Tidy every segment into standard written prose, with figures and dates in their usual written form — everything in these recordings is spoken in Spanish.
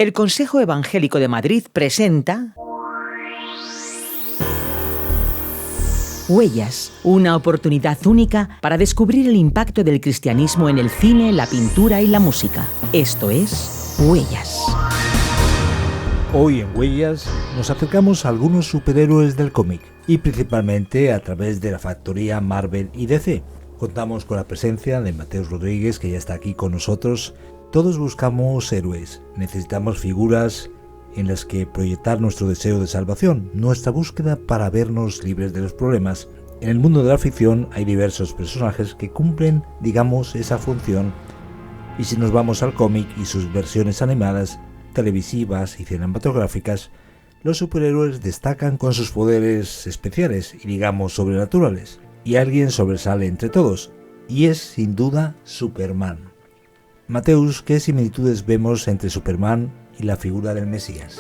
El Consejo Evangélico de Madrid presenta Huellas, una oportunidad única para descubrir el impacto del cristianismo en el cine, la pintura y la música. Esto es Huellas. Hoy en Huellas nos acercamos a algunos superhéroes del cómic y principalmente a través de la factoría Marvel y DC. Contamos con la presencia de Mateus Rodríguez, que ya está aquí con nosotros. Todos buscamos héroes, necesitamos figuras en las que proyectar nuestro deseo de salvación, nuestra búsqueda para vernos libres de los problemas. En el mundo de la ficción hay diversos personajes que cumplen, digamos, esa función, y si nos vamos al cómic y sus versiones animadas, televisivas y cinematográficas, los superhéroes destacan con sus poderes especiales y, digamos, sobrenaturales, y alguien sobresale entre todos, y es sin duda Superman. Mateus, ¿qué similitudes vemos entre Superman y la figura del Mesías?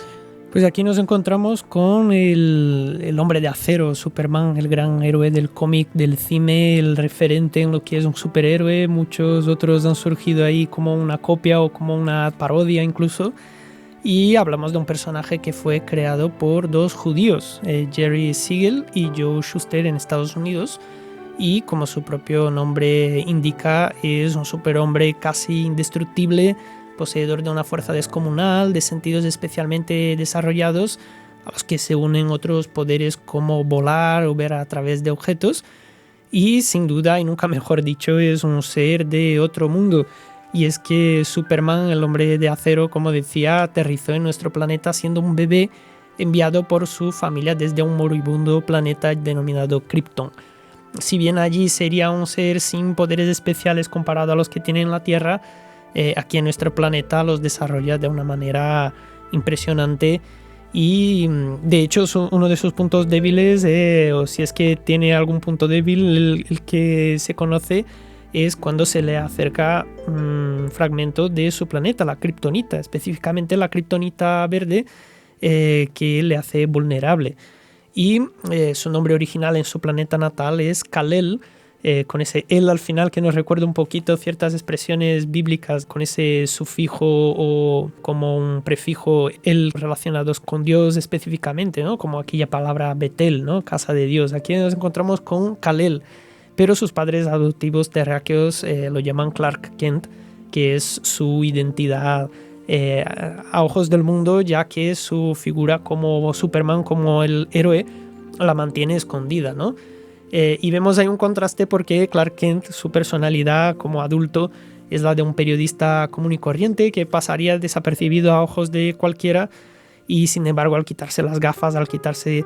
Pues aquí nos encontramos con el hombre de acero, Superman, el gran héroe del cómic, del cine, el referente en lo que es un superhéroe. Muchos otros han surgido ahí como una copia o como una parodia incluso. Y hablamos de un personaje que fue creado por dos judíos, Jerry Siegel y Joe Shuster en Estados Unidos. Y como su propio nombre indica, es un superhombre casi indestructible, poseedor de una fuerza descomunal, de sentidos especialmente desarrollados, a los que se unen otros poderes como volar o ver a través de objetos. Y sin duda, y nunca mejor dicho, es un ser de otro mundo. Y es que Superman, el hombre de acero, como decía, aterrizó en nuestro planeta siendo un bebé enviado por su familia desde un moribundo planeta denominado Krypton. Si bien allí sería un ser sin poderes especiales comparado a los que tiene en la Tierra, aquí en nuestro planeta los desarrolla de una manera impresionante y de hecho uno de sus puntos débiles, o si es que tiene algún punto débil, el que se conoce es cuando se le acerca un fragmento de su planeta, la kriptonita, específicamente la kriptonita verde, que le hace vulnerable. Y su nombre original en su planeta natal es Kal-El, con ese el al final que nos recuerda un poquito ciertas expresiones bíblicas con ese sufijo o como un prefijo el relacionados con Dios específicamente, ¿no? Como aquella palabra Betel, ¿no? Casa de Dios. Aquí nos encontramos con Kal-El, pero sus padres adoptivos terráqueos lo llaman Clark Kent, que es su identidad a ojos del mundo, ya que su figura como Superman, como el héroe, la mantiene escondida, ¿no? Y vemos ahí un contraste porque Clark Kent, su personalidad como adulto, es la de un periodista común y corriente que pasaría desapercibido a ojos de cualquiera, y sin embargo al quitarse las gafas, al quitarse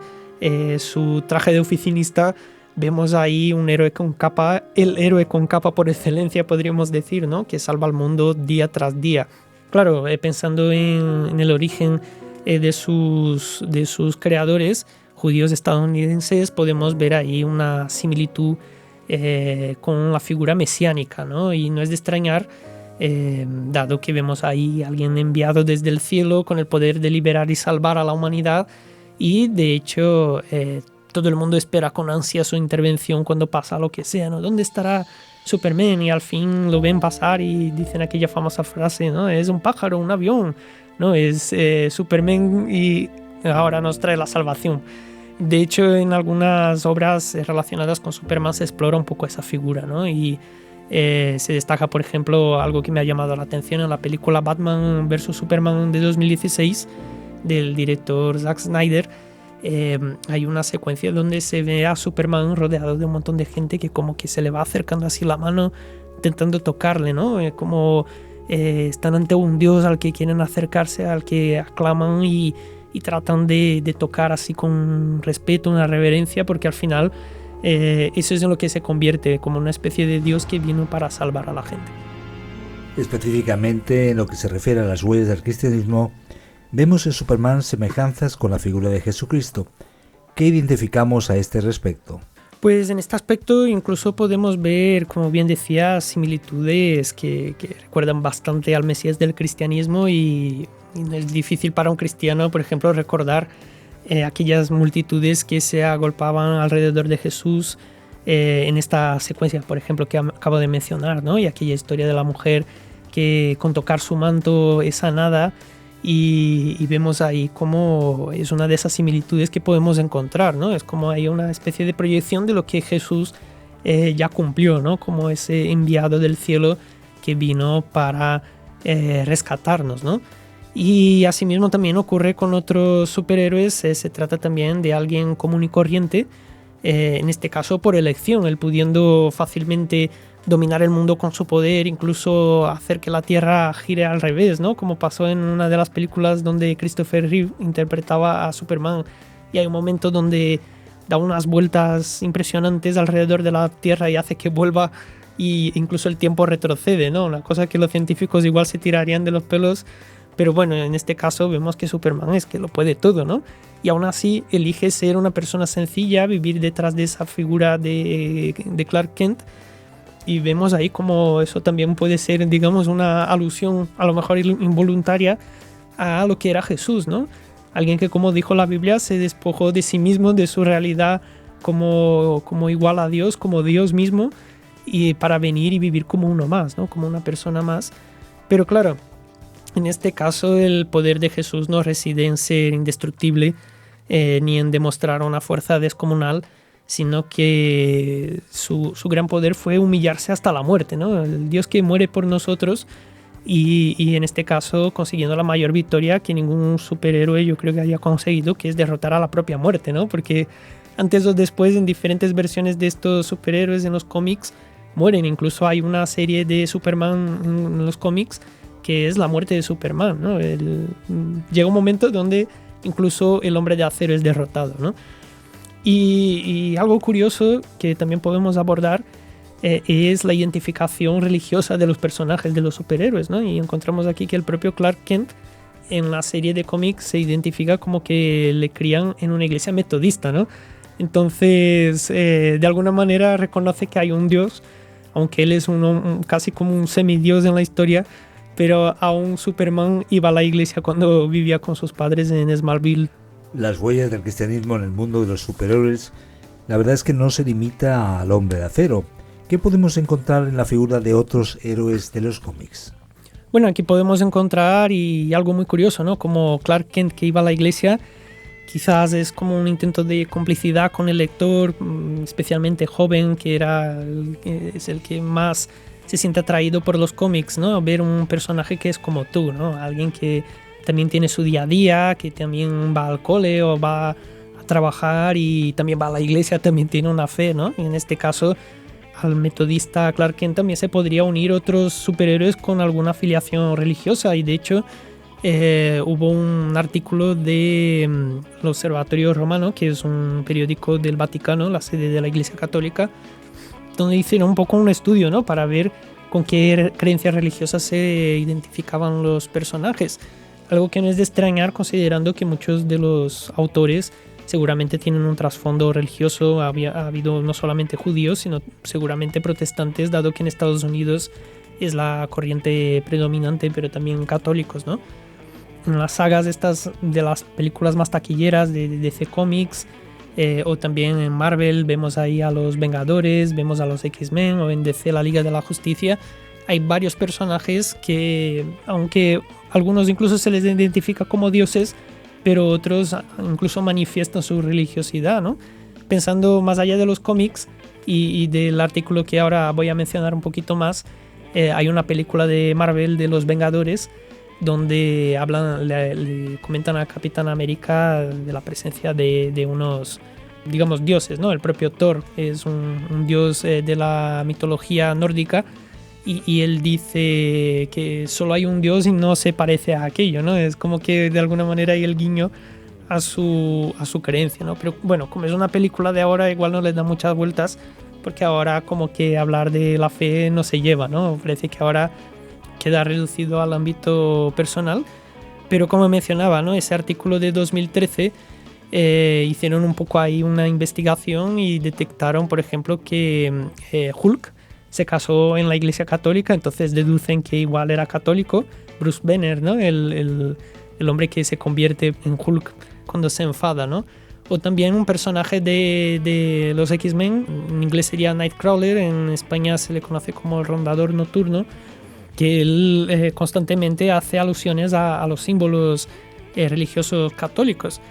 su traje de oficinista, vemos ahí un héroe con capa, el héroe con capa por excelencia, podríamos decir, ¿no? Que salva al mundo día tras día. Claro, pensando en el origen de sus creadores, judíos estadounidenses, podemos ver ahí una similitud con la figura mesiánica, ¿no? Y no es de extrañar, dado que vemos ahí a alguien enviado desde el cielo con el poder de liberar y salvar a la humanidad, y de hecho todo el mundo espera con ansia su intervención cuando pasa lo que sea, ¿no? ¿Dónde estará Superman? Y al fin lo ven pasar y dicen aquella famosa frase, ¿no? Es un pájaro, un avión, ¿no? Es Superman y ahora nos trae la salvación. De hecho, en algunas obras relacionadas con Superman se explora un poco esa figura, ¿no? Y se destaca, por ejemplo, algo que me ha llamado la atención en la película Batman vs Superman de 2016 del director Zack Snyder. Hay una secuencia donde se ve a Superman rodeado de un montón de gente que como que se le va acercando así la mano intentando tocarle, ¿no? Como están ante un dios al que quieren acercarse, al que aclaman y tratan de tocar así con respeto, una reverencia, porque al final eso es en lo que se convierte, como una especie de dios que vino para salvar a la gente. Específicamente en lo que se refiere a las huellas del cristianismo, vemos en Superman semejanzas con la figura de Jesucristo. ¿Qué identificamos a este respecto? Pues en este aspecto incluso podemos ver, como bien decía, similitudes que recuerdan bastante al Mesías del cristianismo, y no es difícil para un cristiano, por ejemplo, recordar aquellas multitudes que se agolpaban alrededor de Jesús en esta secuencia, por ejemplo, que acabo de mencionar, ¿no? Y aquella historia de la mujer que con tocar su manto es sanada. y vemos ahí cómo es una de esas similitudes que podemos encontrar, ¿no? Es como hay una especie de proyección de lo que Jesús ya cumplió, ¿no? Como ese enviado del cielo que vino para rescatarnos, ¿no? Y asimismo también ocurre con otros superhéroes. Se trata también de alguien común y corriente, en este caso por elección, él pudiendo fácilmente dominar el mundo con su poder, incluso hacer que la Tierra gire al revés, ¿no? Como pasó en una de las películas donde Christopher Reeve interpretaba a Superman, y hay un momento donde da unas vueltas impresionantes alrededor de la Tierra y hace que vuelva, y incluso el tiempo retrocede, ¿no? Una cosa que los científicos igual se tirarían de los pelos, pero bueno, en este caso vemos que Superman es que lo puede todo, ¿no? Y aún así elige ser una persona sencilla, vivir detrás de esa figura de Clark Kent, y vemos ahí como eso también puede ser, digamos, una alusión a lo mejor involuntaria a lo que era Jesús, ¿no? Alguien que, como dijo la Biblia, se despojó de sí mismo, de su realidad como igual a Dios, como Dios mismo, y para venir y vivir como uno más, ¿no? Como una persona más. Pero claro, en este caso el poder de Jesús no reside en ser indestructible, ni en demostrar una fuerza descomunal, sino que su gran poder fue humillarse hasta la muerte, ¿no? El Dios que muere por nosotros, y en este caso consiguiendo la mayor victoria que ningún superhéroe yo creo que haya conseguido, que es derrotar a la propia muerte, ¿no? Porque antes o después en diferentes versiones de estos superhéroes en los cómics mueren. Incluso hay una serie de Superman en los cómics que es la muerte de Superman, ¿no? Llega un momento donde incluso el Hombre de Acero es derrotado, ¿no? Y algo curioso que también podemos abordar es la identificación religiosa de los personajes de los superhéroes, ¿no? Y encontramos aquí que el propio Clark Kent en la serie de cómics se identifica como que le crían en una iglesia metodista, ¿no? Entonces, de alguna manera reconoce que hay un Dios, aunque él es casi como un semidios en la historia, pero aún Superman iba a la iglesia cuando vivía con sus padres en Smallville. Las huellas del cristianismo en el mundo de los superhéroes, la verdad es que no se limita al Hombre de Acero. ¿Qué podemos encontrar en la figura de otros héroes de los cómics? Bueno, aquí podemos encontrar y algo muy curioso, ¿no? Como Clark Kent, que iba a la iglesia, quizás es como un intento de complicidad con el lector, especialmente joven, que es el que más se siente atraído por los cómics, ¿no? Ver un personaje que es como tú, ¿no? Alguien que también tiene su día a día, que también va al cole o va a trabajar y también va a la iglesia, también tiene una fe, ¿no? Y en este caso, al metodista Clark Kent también se podría unir otros superhéroes con alguna afiliación religiosa, y de hecho hubo un artículo del Observatorio Romano, que es un periódico del Vaticano, la sede de la Iglesia Católica, donde hicieron un poco un estudio, ¿no? Para ver con qué creencias religiosas se identificaban los personajes. Algo que no es de extrañar, considerando que muchos de los autores seguramente tienen un trasfondo religioso. Ha habido no solamente judíos, sino seguramente protestantes, dado que en Estados Unidos es la corriente predominante, pero también católicos, ¿no? En las sagas estas de las películas más taquilleras de DC Comics, o también en Marvel vemos ahí a los Vengadores, vemos a los X-Men, o en DC la Liga de la Justicia, hay varios personajes que, aunque algunos incluso se les identifica como dioses, pero otros incluso manifiestan su religiosidad, ¿no? Pensando más allá de los cómics y del artículo que ahora voy a mencionar un poquito más, hay una película de Marvel de los Vengadores donde le comentan a Capitán América de la presencia de unos, digamos, dioses, ¿no? El propio Thor es un dios de la mitología nórdica, y él dice que solo hay un dios y no se parece a aquello, ¿no? Es como que de alguna manera hay el guiño a su creencia, ¿no? Pero bueno, como es una película de ahora, igual no les da muchas vueltas, porque ahora como que hablar de la fe no se lleva, ¿no? Parece que ahora queda reducido al ámbito personal. Pero como mencionaba, ¿no? Ese artículo de 2013 hicieron un poco ahí una investigación y detectaron, por ejemplo, que Hulk se casó en la Iglesia Católica, entonces deducen que igual era católico. Bruce Banner, ¿no? El hombre que se convierte en Hulk cuando se enfada, ¿no? O también un personaje de los X-Men, en inglés sería Nightcrawler, en España se le conoce como el Rondador Nocturno, que él constantemente hace alusiones a los símbolos religiosos católicos.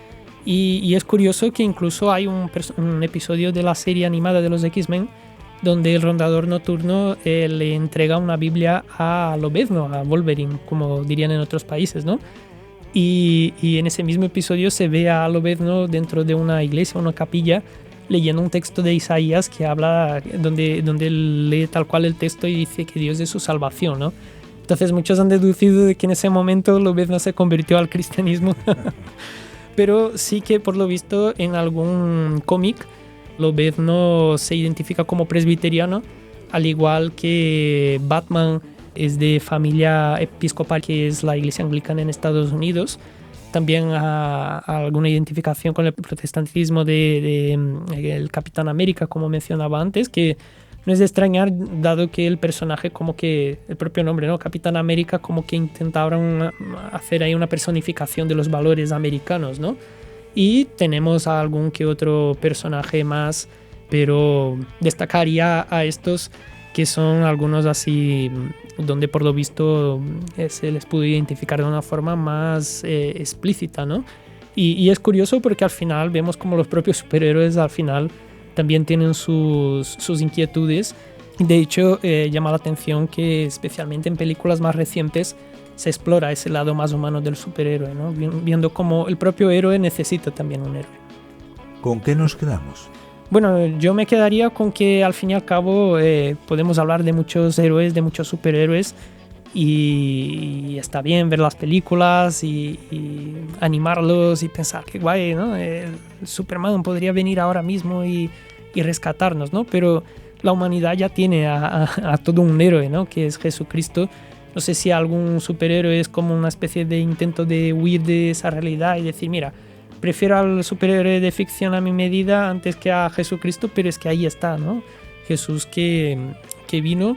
Y es curioso que incluso hay un episodio de la serie animada de los X-Men donde el Rondador Nocturno le entrega una Biblia a Lobezno, a Wolverine, como dirían en otros países, ¿no? Y en ese mismo episodio se ve a Lobezno dentro de una iglesia, una capilla, leyendo un texto de Isaías que habla, donde lee tal cual el texto y dice que Dios es su salvación, ¿no? Entonces muchos han deducido de que en ese momento Lobezno se convirtió al cristianismo. Pero sí que por lo visto en algún cómic Lobezno se identifica como presbiteriano, al igual que Batman es de familia episcopal, que es la iglesia anglicana en Estados Unidos. También alguna identificación con el protestantismo de el Capitán América, como mencionaba antes, que no es de extrañar, dado que el personaje, como que el propio nombre, ¿no? Capitán América, como que intenta ahora hacer ahí una personificación de los valores americanos, ¿no? Y tenemos a algún que otro personaje más, pero destacaría a estos que son algunos así, donde por lo visto se les pudo identificar de una forma más explícita, ¿no? Y es curioso porque al final vemos como los propios superhéroes al final también tienen sus inquietudes. De hecho, llama la atención que especialmente en películas más recientes se explora ese lado más humano del superhéroe, ¿no? Viendo cómo el propio héroe necesita también un héroe. ¿Con qué nos quedamos? Bueno, yo me quedaría con que al fin y al cabo podemos hablar de muchos héroes, de muchos superhéroes, y está bien ver las películas y animarlos y pensar que guay, ¿no? El Superman podría venir ahora mismo y rescatarnos, ¿no? Pero la humanidad ya tiene a todo un héroe, ¿no? Que es Jesucristo. No sé si algún superhéroe es como una especie de intento de huir de esa realidad y decir, mira, prefiero al superhéroe de ficción a mi medida antes que a Jesucristo, pero es que ahí está, ¿no? Jesús que vino,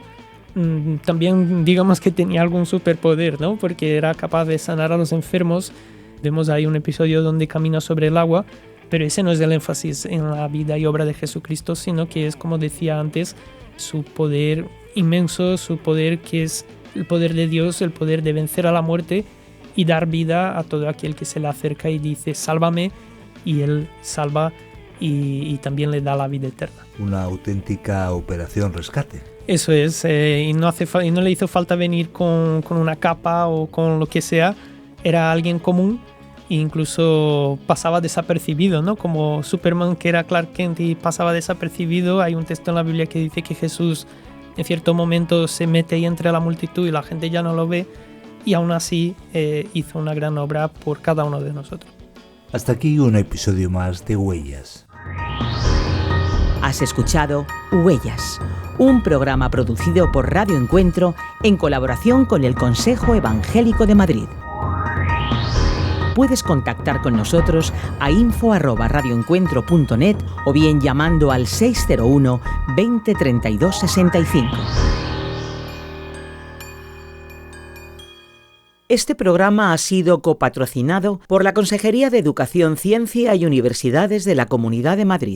también digamos que tenía algún superpoder, ¿no? Porque era capaz de sanar a los enfermos. Vemos ahí un episodio donde camina sobre el agua, pero ese no es el énfasis en la vida y obra de Jesucristo, sino que es, como decía antes, su poder inmenso, su poder que es el poder de Dios, el poder de vencer a la muerte y dar vida a todo aquel que se le acerca y dice sálvame, y él salva y también le da la vida eterna. Una auténtica operación rescate. Eso es, y no le hizo falta venir con una capa o con lo que sea, era alguien común e incluso pasaba desapercibido, ¿no? Como Superman, que era Clark Kent y pasaba desapercibido. Hay un texto en la Biblia que dice que Jesús en cierto momento se mete ahí entre la multitud y la gente ya no lo ve, y aún así hizo una gran obra por cada uno de nosotros. Hasta aquí un episodio más de Huellas. Has escuchado Huellas, un programa producido por Radio Encuentro en colaboración con el Consejo Evangélico de Madrid. Puedes contactar con nosotros a info@radioencuentro.net o bien llamando al 601 20 32 65. Este programa ha sido copatrocinado por la Consejería de Educación, Ciencia y Universidades de la Comunidad de Madrid.